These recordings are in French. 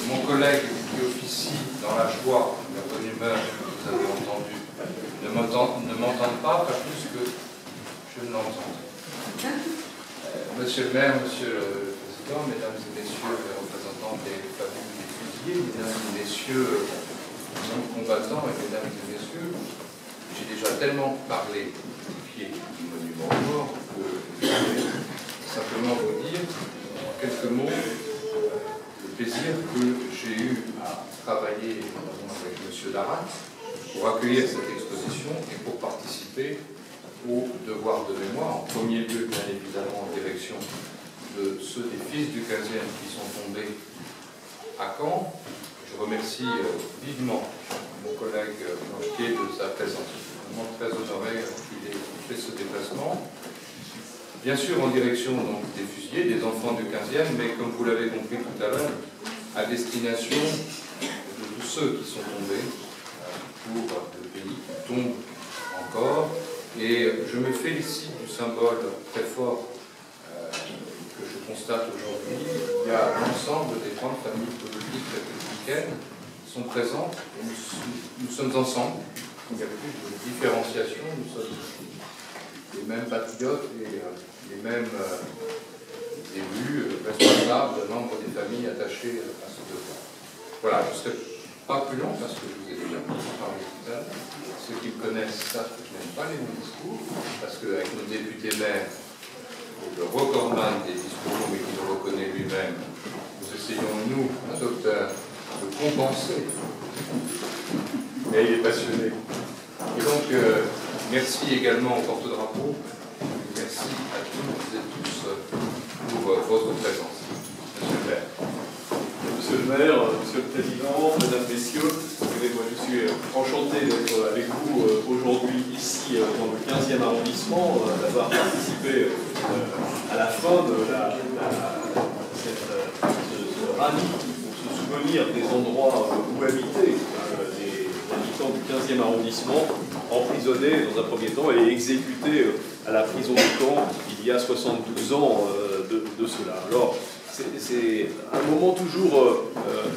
mon collègue qui officie dans la joie, la bonne humeur que vous avez entendu, ne m'entende pas plus que je ne l'entends. Monsieur le maire, monsieur le président, mesdames et messieurs les représentants des familles des fusillés, mesdames et messieurs non-combattants et mesdames et messieurs, j'ai déjà tellement parlé du pied du monument aux morts que je vais simplement vous dire en quelques mots le plaisir que j'ai eu à travailler avec M. Darat pour accueillir cette exposition et pour participer au devoir de mémoire, en premier lieu bien évidemment en direction de ceux des fils du 15e qui sont tombés à Caen. Je remercie vivement mon collègue Blanquier de sa présence. Je suis vraiment très honoré qu'il ait fait ce déplacement. Bien sûr en direction donc, des fusillés, des enfants du 15e, mais comme vous l'avez compris tout à l'heure, à destination de tous ceux qui sont tombés pour le pays, qui tombent encore. Et je me félicite du symbole très fort que je constate aujourd'hui. Il y a l'ensemble des grandes familles politiques républicaines qui sont présentes. Et nous sommes ensemble. Il n'y a plus de différenciation. Nous sommes les mêmes patriotes et les mêmes élus, responsables, membres des familles attachés à ce devoir. Voilà, je ne serai pas plus long parce que je vous ai déjà parlé tout à l'heure. Ceux qui me connaissent savent que je n'aime pas les longs discours, parce qu'avec nos députés maires, le recordman des discours, mais qui le reconnaît lui-même, nous essayons, nous, un docteur, de compenser. Mais il est passionné. Et donc, merci également au porte-drapeau. Merci à toutes et tous pour votre présence. Monsieur le maire. Monsieur le maire, monsieur le président, mesdames, messieurs, moi je suis enchanté d'être avec vous aujourd'hui ici dans le 15e arrondissement, d'avoir participé à la fin de ce rallye pour se souvenir des endroits où habitaient les habitants du 15e arrondissement, emprisonnés dans un premier temps et exécutés à la prison de Caen il y a 72 ans de cela. Alors, c'est un moment toujours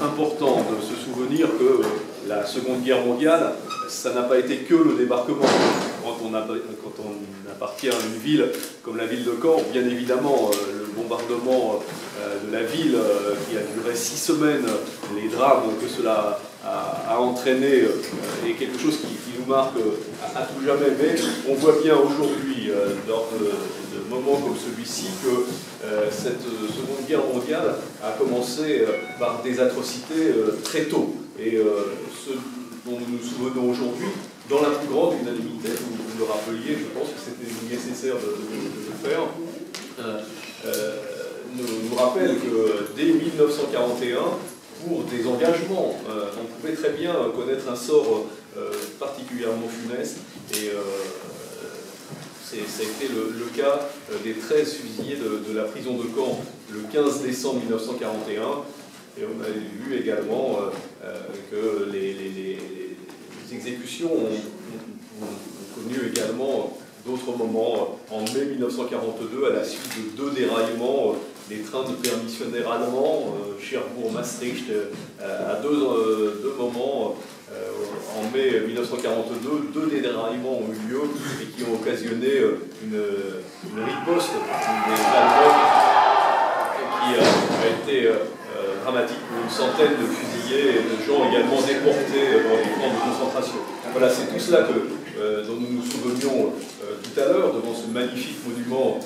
important de se souvenir que la Seconde Guerre mondiale, ça n'a pas été que le débarquement. Quand on appartient à une ville comme la ville de Caen, bien évidemment, le bombardement de la ville qui a duré 6 semaines, les drames que cela a entraîné est quelque chose qui nous marque à tout jamais. Mais on voit bien aujourd'hui, dans de moments comme celui-ci, que cette Seconde Guerre mondiale a commencé par des atrocités très tôt. Et ce dont nous nous souvenons aujourd'hui, dans la plus grande unanimité, vous le rappeliez, je pense que c'était nécessaire de le faire, nous rappelle que dès 1941, pour des engagements, on pouvait très bien connaître un sort particulièrement funeste, et ça a été le cas des 13 fusillés de la prison de Caen le 15 décembre 1941, et on a vu également que les exécutions ont connu également d'autres moments. En mai 1942, à la suite de 2 déraillements des trains de permissionnaires allemands, Cherbourg-Maastricht, à deux moments, en mai 1942, 2 déraillements ont eu lieu et qui ont occasionné une riposte des Allemands qui a été dramatique, une centaine de fusillés et de gens également déportés dans les camps de concentration. Voilà, c'est tout cela dont nous nous souvenions tout à l'heure, devant ce magnifique monument.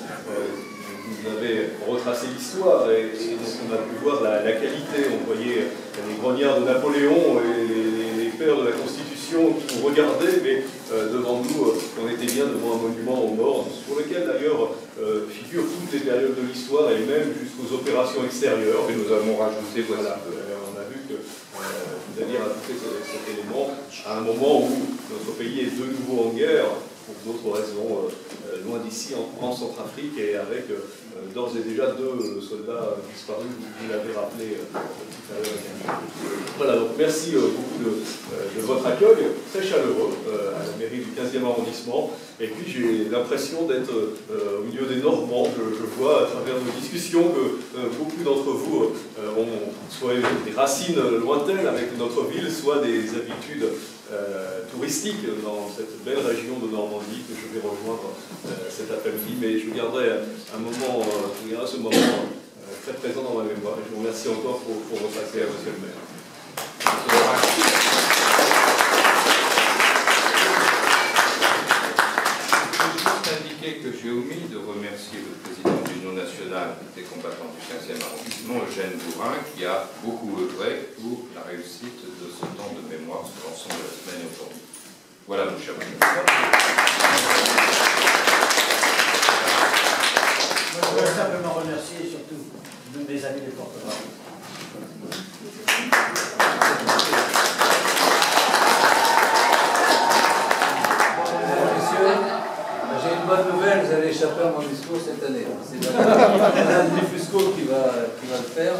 Vous avez retracé l'histoire et donc on a pu voir la qualité. On voyait les grognards de Napoléon et les pères de la Constitution qui nous regardaient, mais devant nous, on était bien devant un monument aux morts, sur lequel d'ailleurs figurent toutes les périodes de l'histoire et même jusqu'aux opérations extérieures. Et nous avons rajouté, voilà, on a vu que vous aviez rajouté cet élément à un moment où notre pays est de nouveau en guerre, pour d'autres raisons, loin d'ici, en Centrafrique, et avec d'ores et déjà 2 soldats disparus, vous l'avez rappelé tout à l'heure. Voilà, donc merci beaucoup de votre accueil, très chaleureux à la mairie du 15e arrondissement. Et puis j'ai l'impression d'être au milieu des Normands. Je vois à travers nos discussions que beaucoup d'entre vous ont soit des racines lointaines avec notre ville, soit des habitudes touristiques dans cette belle région de Normandie que je vais rejoindre cet après-midi. Mais je garderai ce moment très présent dans ma mémoire. Et je vous remercie encore pour votre accueil, monsieur le maire. Je peux juste indiquer que j'ai omis de remercier le président de l'Union nationale des combattants du 15e arrondissement, Eugène Bourrin, qui a beaucoup œuvré pour la réussite de ce temps de mémoire sur l'ensemble de la semaine et aujourd'hui. Voilà, mon cher monsieur. Je voudrais simplement remercier surtout mes amis des porte-parole. J'ai une bonne nouvelle, vous allez échapper à mon discours cette année. C'est Madame Dufusco qui va le faire,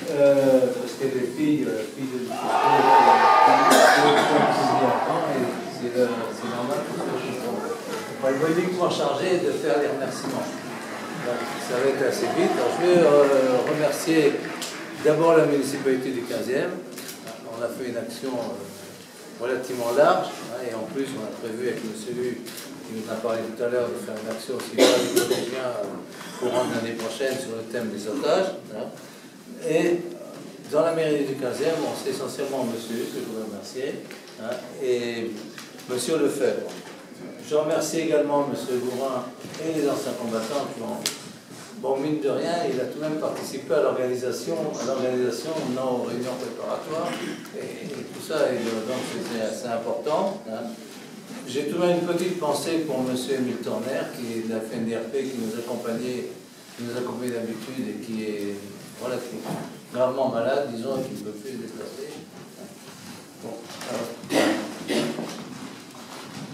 parce qu'elle est fille de Dufusco et c'est normal que elle va uniquement charger de faire les remerciements. Donc, ça va être assez vite. Alors, je vais remercier d'abord la municipalité du 15e. On a fait une action relativement large, et en plus on a prévu avec M. Lu, qui nous a parlé tout à l'heure, de faire une action aussi large courant de l'année prochaine sur le thème des otages. Et dans la mairie du 15e, c'est essentiellement M. Lu que je voudrais remercier, et M. Lefebvre. Je remercie également M. Bourrin et les anciens combattants qui ont, bon, mine de rien, il a tout de même participé à l'organisation de nos réunions préparatoires et tout ça, et donc c'est assez important. J'ai tout de même une petite pensée pour M. Émile Torner, qui est de la FNDRP, qui nous accompagne d'habitude et qui est gravement malade, disons, et qui ne peut plus se déplacer.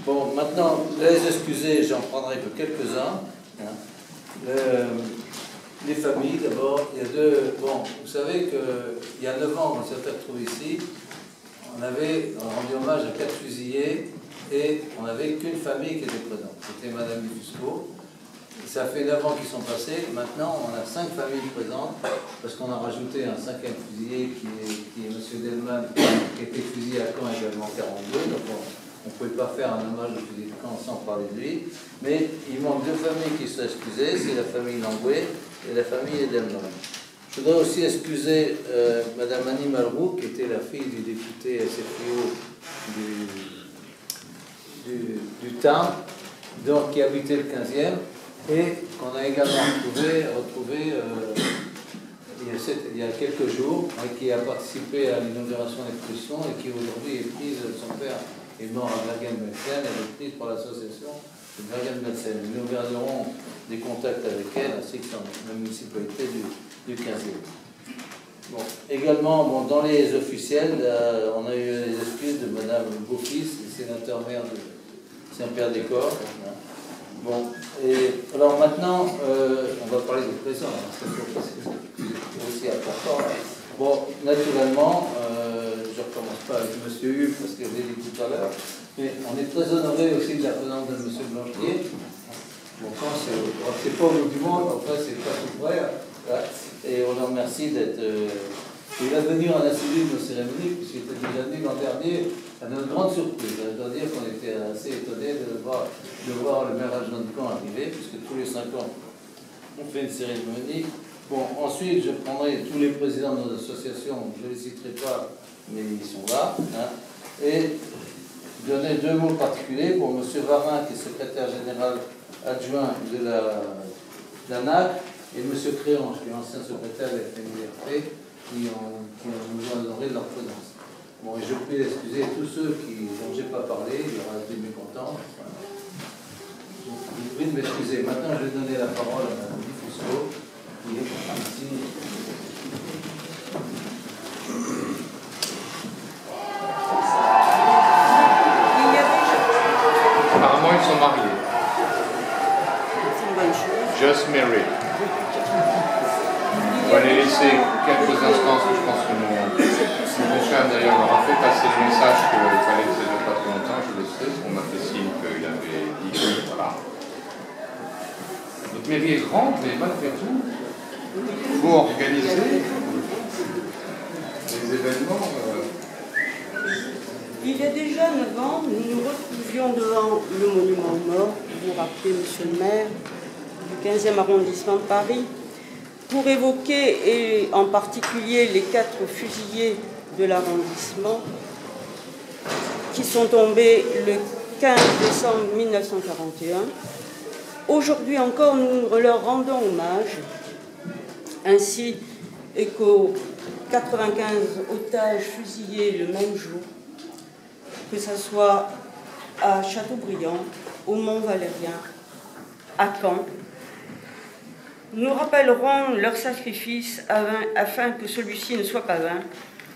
Bon, maintenant, les excuser, j'en prendrai que quelques-uns. Les familles, d'abord, il y a deux... Bon, vous savez qu'il y a 9 ans, quand on s'est retrouvé ici, on avait rendu hommage à 4 fusillés et on n'avait qu'une famille qui était présente. C'était Madame Dufusco. Ça fait 9 ans qu'ils sont passés. Maintenant, on a 5 familles présentes parce qu'on a rajouté un 5e fusillé qui est M. Delman, qui a été fusillé à Caen également en 1942. Donc on ne pouvait pas faire un hommage au fusil de Caen sans parler de lui. Mais il manque 2 familles qui sont excusées, c'est la famille Langoué et la famille Edelman. Je voudrais aussi excuser Madame Annie Malroux, qui était la fille du député SFIO du Tarn, donc qui habitait le 15e, et qu'on a également retrouvé il y a quelques jours, et qui a participé à l'inauguration de l'exposition et qui aujourd'hui est prise, son père est mort à Bergen-Belsen, elle est prise par l'association de Bergen-Belsen. Nous garderons des contacts avec elle, ainsi que dans la municipalité du 15e. Bon. Également, bon, dans les officiels, on a eu les excuses de Mme Beaufils, sénateur-maire de Saint-Pierre-des-Corps. Bon, et alors maintenant, on va parler du présent, c'est aussi important. Bon, naturellement, je ne recommence pas avec M. Hugues, parce que je l'ai dit tout à l'heure, mais on est très honoré aussi de la présence de M. Blanchier. Bon, c'est pas au bout du monde, enfin, c'est pas tout près. Et on le remercie d'être... il va venir en assidu de nos cérémonies, puisqu'il était déjà venu l'an dernier, à notre grande surprise. Je dois dire qu'on était assez étonnés de voir le maire adjoint de Caen arriver, puisque tous les 5 ans, on fait une cérémonie. Bon, ensuite, je prendrai tous les présidents de nos associations, je ne les citerai pas, mais ils sont là. Et donner 2 mots particuliers pour M. Varin, qui est secrétaire général adjoint de la NAC, et M. Créange, qui est ancien secrétaire de la FNDRP, qui nous ont honoré de leur présence. Bon, et je prie d'excuser tous ceux dont je n'ai pas parlé, il y aura des mécontents. Je vous prie de m'excuser. Maintenant, je vais donner la parole à Mme Dufusco, qui est ici. Apparemment, ils sont mariés. C'est une bonne chose. Just married. On va les laisser quelques instants, parce que je pense que mon confrère est grand, mais malgré tout, il faut organiser les événements. Il y a déjà 9 ans, nous nous retrouvions devant le monument aux morts, vous rappelez, monsieur le maire, du 15e arrondissement de Paris, pour évoquer, et en particulier les 4 fusillés de l'arrondissement, qui sont tombés le 15 décembre 1941. Aujourd'hui encore, nous leur rendons hommage, ainsi qu'aux 95 otages fusillés le même jour, que ce soit à Châteaubriand, au Mont-Valérien, à Caen. Nous rappellerons leur sacrifice afin que celui-ci ne soit pas vain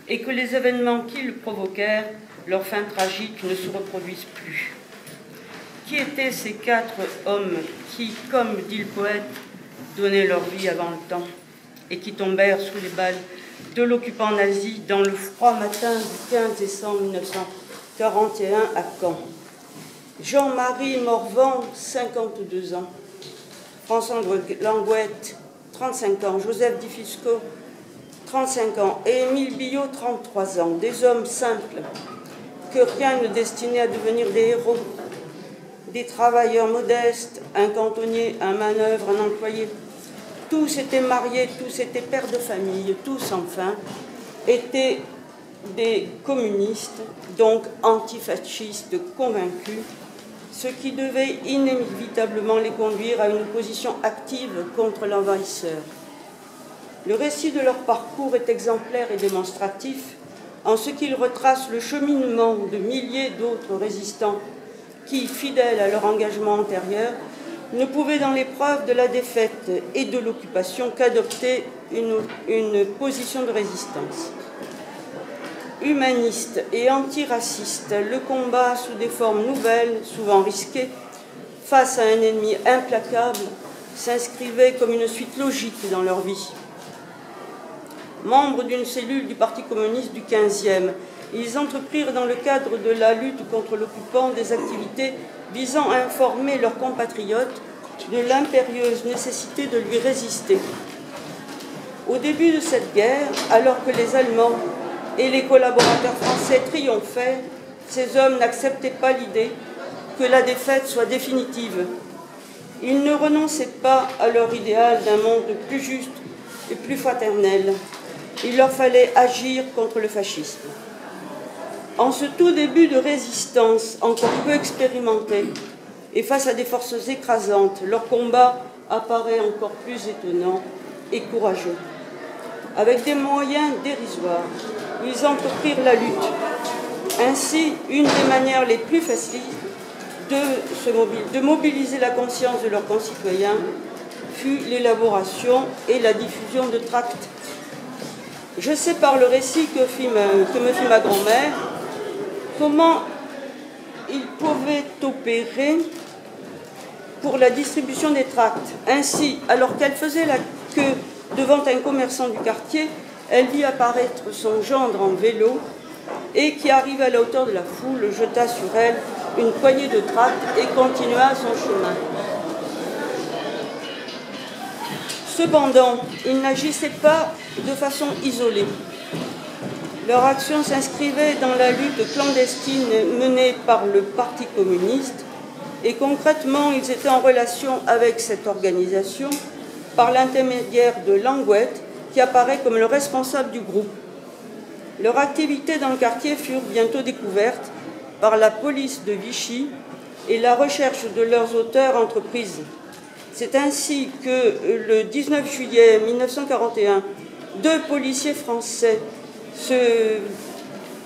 et que les événements qui le provoquèrent, leur fin tragique, ne se reproduisent plus. Qui étaient ces 4 hommes qui, comme dit le poète, donnaient leur vie avant le temps et qui tombèrent sous les balles de l'occupant nazi dans le froid matin du 15 décembre 1941 à Caen? Jean-Marie Morvan, 52 ans. François Langouette, 35 ans. Joseph Difisco, 35 ans. Et Émile Billot, 33 ans. Des hommes simples, que rien ne destinait à devenir des héros. Des travailleurs modestes, un cantonnier, un manœuvre, un employé. Tous étaient mariés, tous étaient pères de famille, tous enfin étaient des communistes, donc antifascistes convaincus, ce qui devait inévitablement les conduire à une opposition active contre l'envahisseur. Le récit de leur parcours est exemplaire et démonstratif en ce qu'il retrace le cheminement de milliers d'autres résistants qui, fidèles à leur engagement antérieur, ne pouvaient dans l'épreuve de la défaite et de l'occupation qu'adopter une position de résistance. Humaniste et antiraciste, le combat sous des formes nouvelles, souvent risquées, face à un ennemi implacable, s'inscrivait comme une suite logique dans leur vie. Membres d'une cellule du Parti communiste du 15e, ils entreprirent dans le cadre de la lutte contre l'occupant des activités visant à informer leurs compatriotes de l'impérieuse nécessité de lui résister. Au début de cette guerre, alors que les Allemands et les collaborateurs français triomphaient, ces hommes n'acceptaient pas l'idée que la défaite soit définitive. Ils ne renonçaient pas à leur idéal d'un monde plus juste et plus fraternel. Il leur fallait agir contre le fascisme. En ce tout début de résistance, encore peu expérimenté, et face à des forces écrasantes, leur combat apparaît encore plus étonnant et courageux. Avec des moyens dérisoires, ils entreprirent la lutte. Ainsi, une des manières les plus faciles de mobiliser la conscience de leurs concitoyens fut l'élaboration et la diffusion de tracts. Je sais par le récit que me fit ma grand-mère comment il pouvait opérer pour la distribution des tracts. Ainsi, alors qu'elle faisait la queue devant un commerçant du quartier, elle vit apparaître son gendre en vélo et qui arrive à la hauteur de la foule, jeta sur elle une poignée de tracts et continua son chemin. Cependant, ils n'agissaient pas de façon isolée. Leur action s'inscrivait dans la lutte clandestine menée par le Parti communiste et concrètement, ils étaient en relation avec cette organisation par l'intermédiaire de Langouette, qui apparaît comme le responsable du groupe. Leurs activités dans le quartier furent bientôt découvertes par la police de Vichy et la recherche de leurs auteurs entreprise. C'est ainsi que le 19 juillet 1941, 2 policiers français se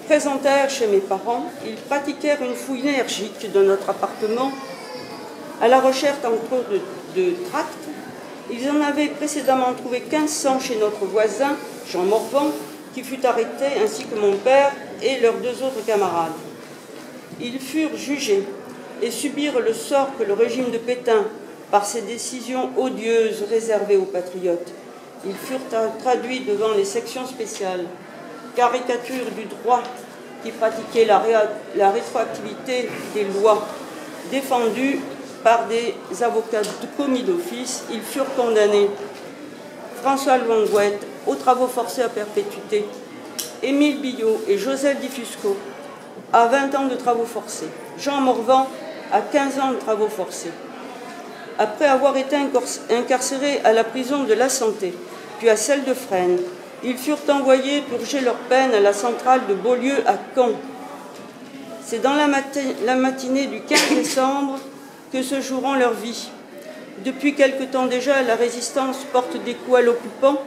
présentèrent chez mes parents. Ils pratiquèrent une fouille énergique de notre appartement à la recherche entre autres de tracts. Ils en avaient précédemment trouvé 1500 chez notre voisin, Jean Morvan, qui fut arrêté, ainsi que mon père et leurs 2 autres camarades. Ils furent jugés et subirent le sort que le régime de Pétain, par ses décisions odieuses réservées aux patriotes. Ils furent traduits devant les sections spéciales, caricatures du droit qui pratiquait la rétroactivité des lois, défendus par des avocats commis d'office. Ils furent condamnés. François Longuette aux travaux forcés à perpétuité, Émile Billot et Joseph Di Fusco à 20 ans de travaux forcés, Jean Morvan à 15 ans de travaux forcés. Après avoir été incarcérés à la prison de la Santé, puis à celle de Fresnes, ils furent envoyés purger leur peine à la centrale de Beaulieu à Caen. C'est dans la matinée du 15 décembre que se joueront leur vie. Depuis quelque temps déjà, la résistance porte des coups à l'occupant.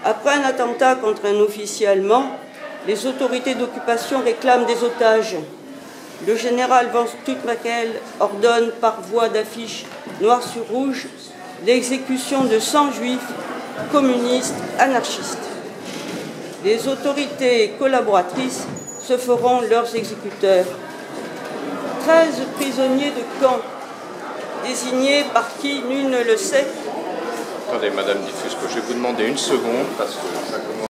Après un attentat contre un officier allemand, les autorités d'occupation réclament des otages. Le général von Stuttgart ordonne par voie d'affiche noir sur rouge l'exécution de 100 juifs communistes anarchistes. Les autorités collaboratrices se feront leurs exécuteurs. 13 prisonniers de camp, désignés par qui nul ne le sait. Attendez, Madame Di Fusco, je vais vous demander une seconde parce que ça commence.